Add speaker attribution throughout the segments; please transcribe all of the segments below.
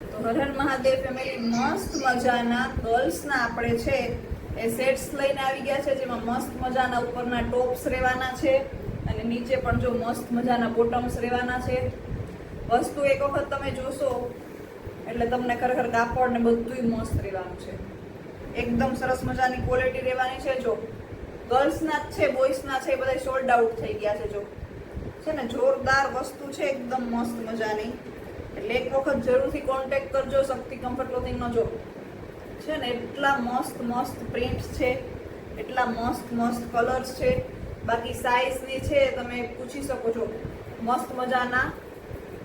Speaker 1: તો હર હર મહાદેવ ફેમિલી, મસ્ત મજાના ગર્લ્સના આપણે છે એ સેટ્સ લઈને આવી ગયા છે, જેમાં મસ્ત મજાના ઉપરના ટોપ્સ રહેવાના છે અને નીચે પણ જો મસ્ત મજાના બોટમ્સ રહેવાના છે. વસ્તુ એક વખત તમે જોશો એટલે તમને ખરેખર કાપડ ને બધું મસ્ત રહેવાનું છે. એકદમ સરસ મજાની ક્વોલિટી રહેવાની છે. જો ગર્લ્સના જ છે, બોಯ್સના છે, બધા સોલ્ડ આઉટ થઈ ગયા છે. જો છે ને જોરદાર વસ્તુ છે, એકદમ મસ્ત મજાની. એટલે એક વખત જરૂરથી કોન્ટેક્ટ કરજો શક્તિ કમ્ફર્ટ ક્લોથિંગનો. જો છે ને એટલા મસ્ત મસ્ત પ્રિન્ટ્સ છે, એટલા મસ્ત મસ્ત કલર્સ છે. બાકી સાઇઝની છે તમે પૂછી શકો છો. મસ્ત મજાના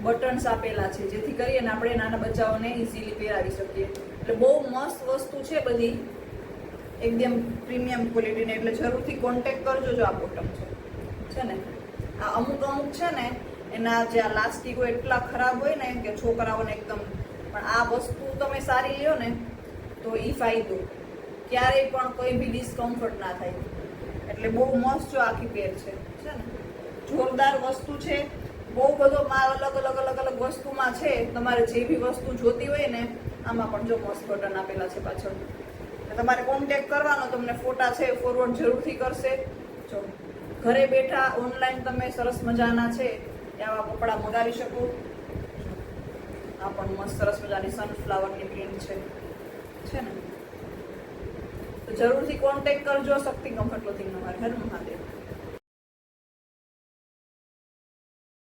Speaker 1: બટન્સ આપેલા છે, જેથી કરીને આપણે નાના બચ્ચાઓને ઇઝીલી પહેરાવી શકીએ. એટલે બહુ મસ્ત વસ્તુ છે બધી, એકદમ પ્રીમિયમ ક્વોલિટીની. એટલે જરૂરથી કોન્ટેક્ટ કરજો. જો આ બોટમ છે ને, આ અમુક છે ને એના જે આ લાસ્ટિકો એટલા ખરાબ હોય ને કે છોકરાઓને એકદમ, પણ આ વસ્તુ તમે સારી લ્યો ને તો એ ફાયદો, ક્યારેય પણ કોઈ બી ડિસ્કમ્ફર્ટ ના થાય. એટલે બહુ મસ્ત જો આખી પેર છે ને, જોરદાર વસ્તુ છે. બહુ બધો માલ અલગ અલગ અલગ અલગ વસ્તુમાં છે. તમારે જે બી વસ્તુ જોતી હોય ને, આમાં પણ જો મસ્ત બટન આપેલા છે પાછળ. તમારે કોન્ટેક્ટ કરવાનો, તમને ફોટા છે ફોરવર્ડ જરૂરથી કરશે. જો ઘરે બેઠા ઓનલાઈન તમે સરસ મજાના છે આવા કપડાં મંગાવી શકો. આ પણ મસ્ત સરસ મજાની સનફ્લાવરની પ્રિન્ટ છે ને. તો જરૂરથી કોન્ટેક્ટ કરજો શક્તિ કમ્ફર્ટ ક્લોથિંગનો. હર હર મહાદેવ.